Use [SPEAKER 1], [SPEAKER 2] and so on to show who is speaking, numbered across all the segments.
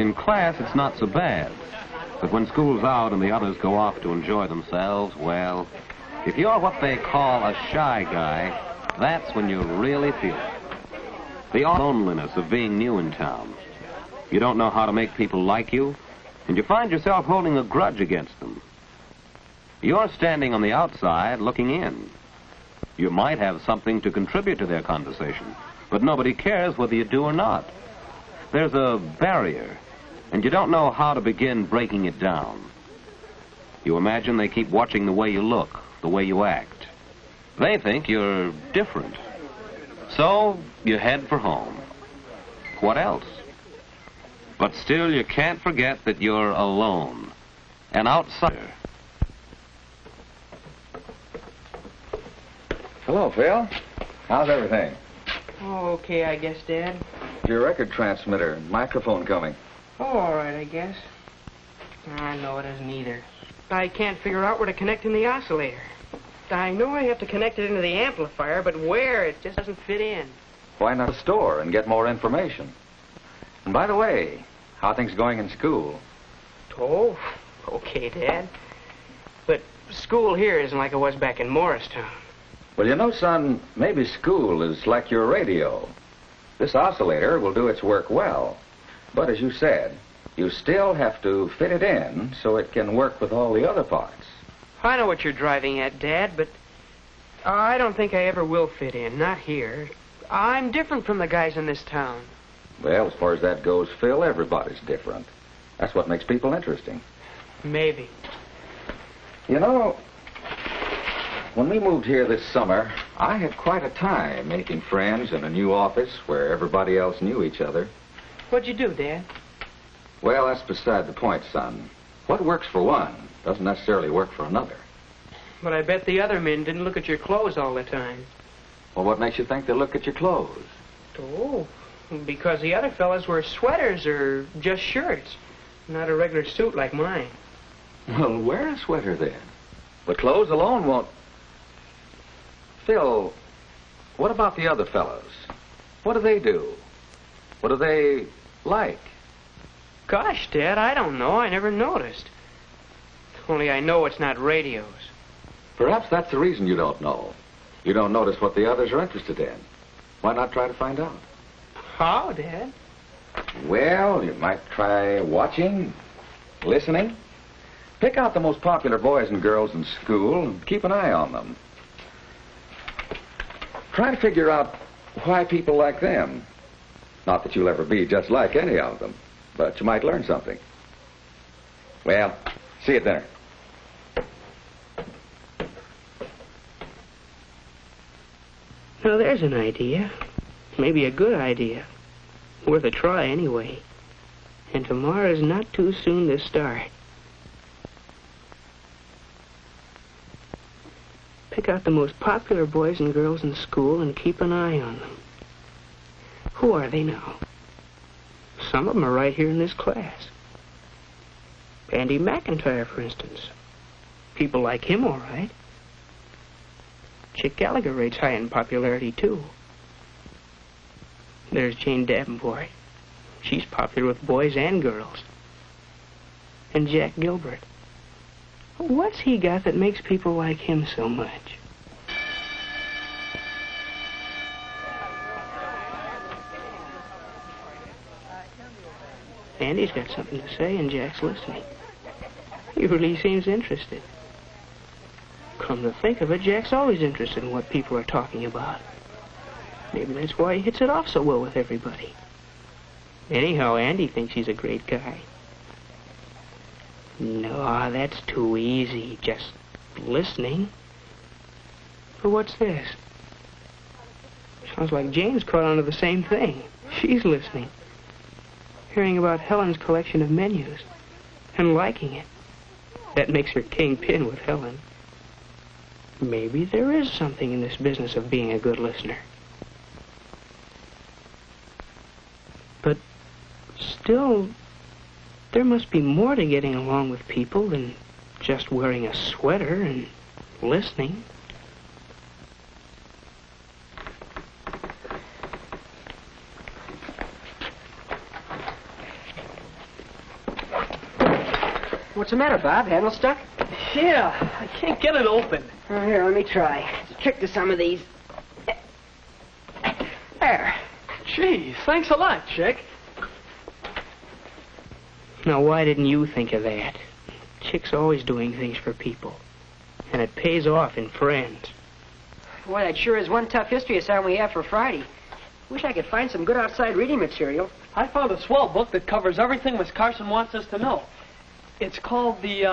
[SPEAKER 1] In class, it's not so bad. But when school's out and the others go off to enjoy themselves, well, if you're what they call a shy guy, that's when you really feel it. The loneliness of being new in town. You don't know how to make people like you, and you find yourself holding a grudge against them. You're standing on the outside looking in. You might have something to contribute to their conversation, but nobody cares whether you do or not. There's a barrier, and you don't know how to begin breaking it down. You imagine they keep watching the way you look, the way you act. They think you're different. So you head for home. What else? But still, you can't forget that you're alone, an outsider.
[SPEAKER 2] Hello, Phil. How's everything?
[SPEAKER 3] Oh, okay, I guess, Dad.
[SPEAKER 2] Your record transmitter, microphone coming.
[SPEAKER 3] Oh, all right, I guess. I know it isn't either. I can't figure out where to connect in the oscillator. I know I have to connect it into the amplifier, but where? It just doesn't fit in.
[SPEAKER 2] Why not a store and get more information? And by the way, how are things going in school?
[SPEAKER 3] Oh, okay, Dad. But school here isn't like it was back in Morristown.
[SPEAKER 2] Well, you know, son, maybe school is like your radio. This oscillator will do its work well. But as you said, you still have to fit it in so it can work with all the other parts.
[SPEAKER 3] I know what you're driving at, Dad, but I don't think I ever will fit in, not here. I'm different from the guys in this town.
[SPEAKER 2] Well, as far as that goes, Phil, everybody's different. That's what makes people interesting.
[SPEAKER 3] Maybe.
[SPEAKER 2] You know, when we moved here this summer, I had quite a time making friends in a new office where everybody else knew each other.
[SPEAKER 3] What'd you do, Dad?
[SPEAKER 2] Well, that's beside the point, son. What works for one doesn't necessarily work for another.
[SPEAKER 3] But I bet the other men didn't look at your clothes all the time.
[SPEAKER 2] Well, what makes you think they look at your clothes?
[SPEAKER 3] Oh, because the other fellas wear sweaters or just shirts, not a regular suit like mine.
[SPEAKER 2] Well, wear a sweater then. But clothes alone won't... Phil, what about the other fellows? What do they do? What do they like?
[SPEAKER 3] Gosh, Dad, I don't know. I never noticed. Only I know it's not radios.
[SPEAKER 2] Perhaps that's the reason you don't know. You don't notice what the others are interested in. Why not try to find out?
[SPEAKER 3] How, Dad?
[SPEAKER 2] Well, you might try watching, listening. Pick out the most popular boys and girls in school and keep an eye on them. Try to figure out why people like them. Not that you'll ever be just like any of them, but you might learn something. Well, see you at dinner.
[SPEAKER 3] Now, there's an idea. Maybe a good idea. Worth a try, anyway. And tomorrow's not too soon to start. Pick out the most popular boys and girls in school and keep an eye on them. Who are they now? Some of them are right here in this class. Andy McIntyre, for instance. People like him, all right. Chick Gallagher rates high in popularity, too. There's Jane Davenport. She's popular with boys and girls. And Jack Gilbert. What's he got that makes people like him so much? Andy's got something to say, and Jack's listening. He really seems interested. Come to think of it, Jack's always interested in what people are talking about. Maybe that's why he hits it off so well with everybody. Anyhow, Andy thinks he's a great guy. No, that's too easy, just listening. But what's this? Sounds like Jane's caught on to the same thing. She's listening. Hearing about Helen's collection of menus and liking it. That makes her kingpin with Helen. Maybe there is something in this business of being a good listener. But still, there must be more to getting along with people than just wearing a sweater and listening.
[SPEAKER 4] What's the matter, Bob? Handle stuck?
[SPEAKER 3] Yeah, I can't get it open.
[SPEAKER 4] Oh, here, let me try. It's a trick to some of these. There.
[SPEAKER 3] Gee, thanks a lot, Chick. Now, why didn't you think of that? Chick's always doing things for people. And it pays off in friends.
[SPEAKER 4] Boy, that sure is one tough history assignment we have for Friday. Wish I could find some good outside reading material.
[SPEAKER 3] I found a swell book that covers everything Miss Carson wants us to know. It's called The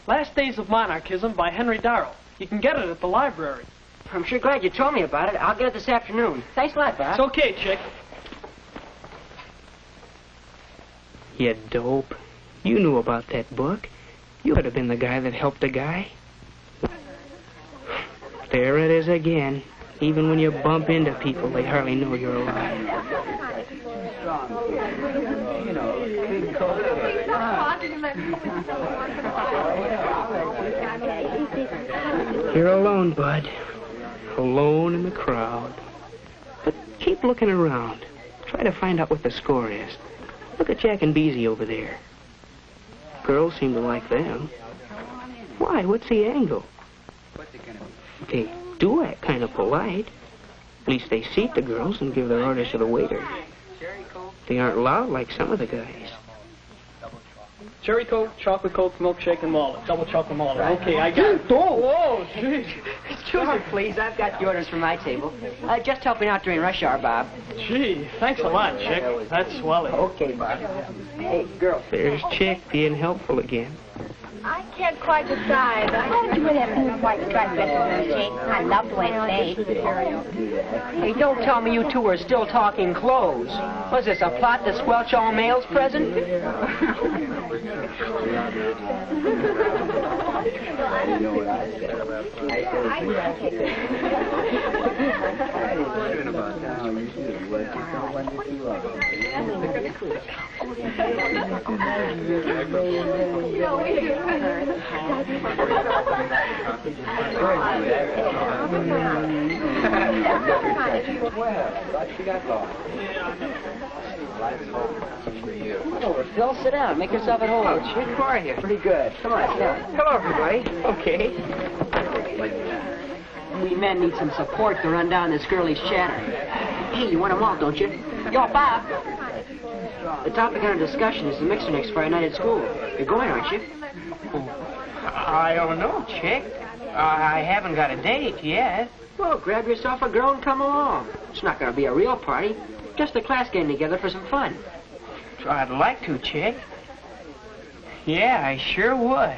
[SPEAKER 3] Last Days of Monarchism by Henry Darrow. You can get it at the library.
[SPEAKER 4] I'm sure glad you told me about it. I'll get it this afternoon. Thanks a lot, Bob.
[SPEAKER 3] It's okay, Chick. You dope. You knew about that book. You could have been the guy that helped a guy. There it is again. Even when you bump into people, they hardly know you're alive. You're alone, Bud. Alone in the crowd. But keep looking around. Try to find out what the score is. Look at Jack and Beezy over there. Girls seem to like them. Why? What's the angle? They do act kind of polite. At least they seat the girls and give their orders to the waiter. They aren't loud like some of the guys. Cherry Coke, chocolate Coke, milkshake, and walnut. Double chocolate walnut. Okay, I got it. Whoa, jeez.
[SPEAKER 4] Choose it, please. I've got the orders for my table. Just helping out during rush hour, Bob.
[SPEAKER 3] Gee, thanks a lot, Chick. That's swelling.
[SPEAKER 4] Okay, Bob. Hey, girl.
[SPEAKER 3] There's Chick being helpful again.
[SPEAKER 5] I can't quite decide. Why don't you wear that blue and white striped dress with those jeans? I love the way it stays.
[SPEAKER 4] Hey, don't tell me you two are still talking clothes. Was this a plot to squelch all males present? Oh, Phil, sit down. Make yourself at home.
[SPEAKER 3] Chick, how are you?
[SPEAKER 4] Pretty good. Come on, sit down.
[SPEAKER 3] Hello, everybody. Okay.
[SPEAKER 4] We men need some support to run down this girlish chatter. Hey, you want them all, don't you? Yo, Bob. The topic under discussion is the mixer next Friday night at school. You're going, aren't you?
[SPEAKER 3] I don't know, Chick. I haven't got a date yet.
[SPEAKER 4] Well, grab yourself a girl and come along. It's not going to be a real party. Just the class getting together for some fun.
[SPEAKER 3] I'd like to, Chick. Yeah, I sure would.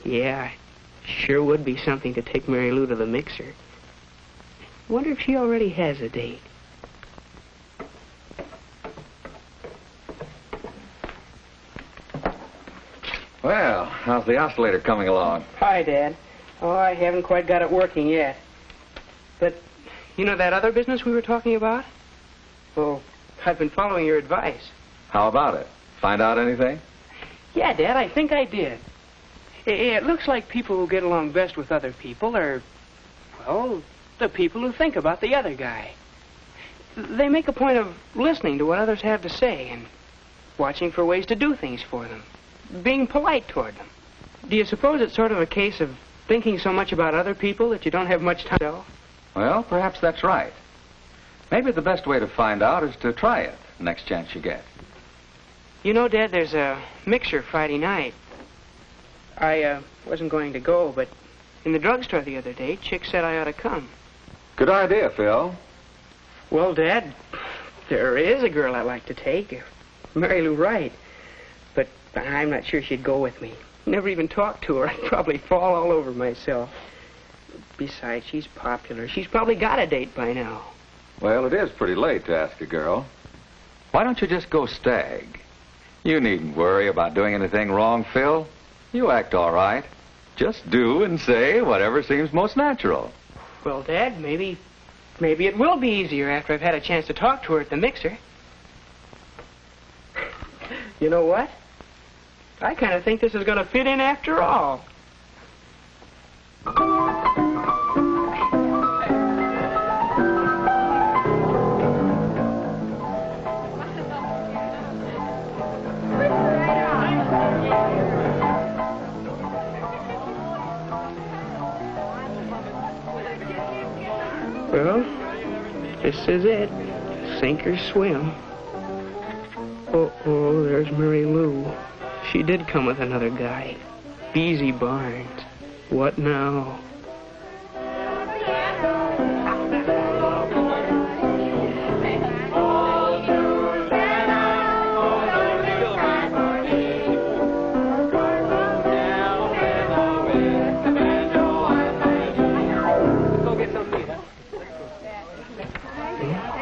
[SPEAKER 3] Yeah, sure would be something to take Mary Lou to the mixer. Wonder if she already has a date.
[SPEAKER 2] Well, how's the oscillator coming along?
[SPEAKER 3] Hi, Dad. Oh, I haven't quite got it working yet. But, you know that other business we were talking about? Well, I've been following your advice.
[SPEAKER 2] How about it? Find out anything?
[SPEAKER 3] Yeah, Dad, I think I did. It looks like people who get along best with other people are, well, the people who think about the other guy. They make a point of listening to what others have to say and watching for ways to do things for them, being polite toward them. Do you suppose it's sort of a case of thinking so much about other people that you don't have much time to yourself?
[SPEAKER 2] Well, perhaps that's right. Maybe the best way to find out is to try it next chance you get.
[SPEAKER 3] You know, Dad, there's a mixer Friday night. I wasn't going to go, but in the drugstore the other day, Chick said I ought to come.
[SPEAKER 2] Good idea, Phil.
[SPEAKER 3] Well, Dad, there is a girl I'd like to take, Mary Lou Wright. But I'm not sure she'd go with me. Never even talked to her. I'd probably fall all over myself. Besides, she's popular. She's probably got a date by now.
[SPEAKER 2] Well, it is pretty late to ask a girl. Why don't you just go stag? You needn't worry about doing anything wrong, Phil. You act all right. Just do and say whatever seems most natural.
[SPEAKER 3] Well, Dad, maybe it will be easier after I've had a chance to talk to her at the mixer. You know what? I kind of think this is going to fit in after all. Well, this is it. Sink or swim. Uh-oh, there's Mary Lou. She did come with another guy. Beezy Barnes. What now?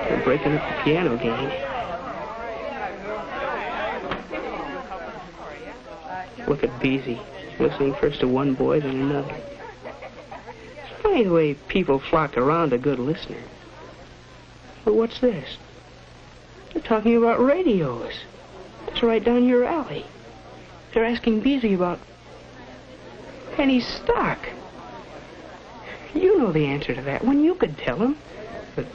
[SPEAKER 3] They're breaking up the piano game. Look at Beezy, listening first to one boy, then another. It's funny the way people flock around a good listener. But what's this? They're talking about radios. That's right down your alley. They're asking Beezy about penny stock. You know the answer to that one. You could tell him. But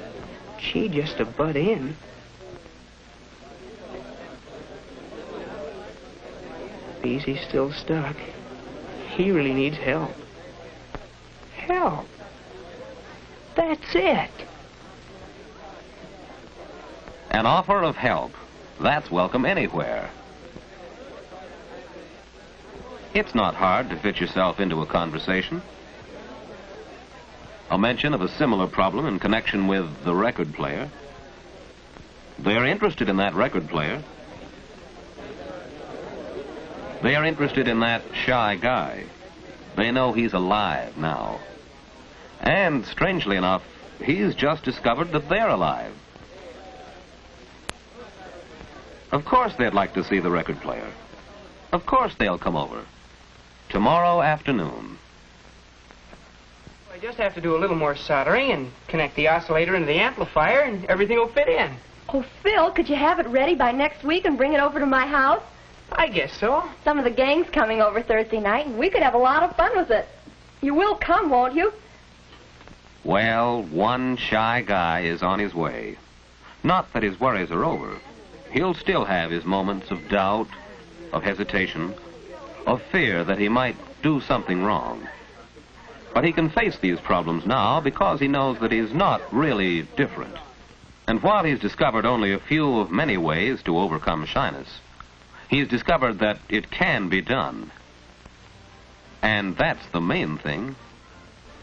[SPEAKER 3] she just to butt in. Beezy's still stuck. He really needs help. Help. That's it.
[SPEAKER 1] An offer of help. That's welcome anywhere. It's not hard to fit yourself into a conversation. A mention of a similar problem in connection with the record player. They're interested in that record player. They are interested in that shy guy. They know he's alive now. And, strangely enough, he's just discovered that they're alive. Of course they'd like to see the record player. Of course they'll come over. Tomorrow afternoon.
[SPEAKER 3] I just have to do a little more soldering and connect the oscillator into the amplifier, and everything will fit in.
[SPEAKER 6] Oh, Phil, could you have it ready by next week and bring it over to my house?
[SPEAKER 3] I guess so.
[SPEAKER 6] Some of the gang's coming over Thursday night, and we could have a lot of fun with it. You will come, won't you?
[SPEAKER 1] Well, one shy guy is on his way. Not that his worries are over. He'll still have his moments of doubt, of hesitation, of fear that he might do something wrong. But he can face these problems now because he knows that he's not really different. And while he's discovered only a few of many ways to overcome shyness, he's discovered that it can be done. And that's the main thing,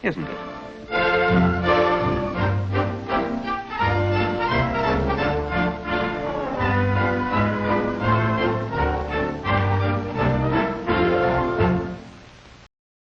[SPEAKER 1] isn't it?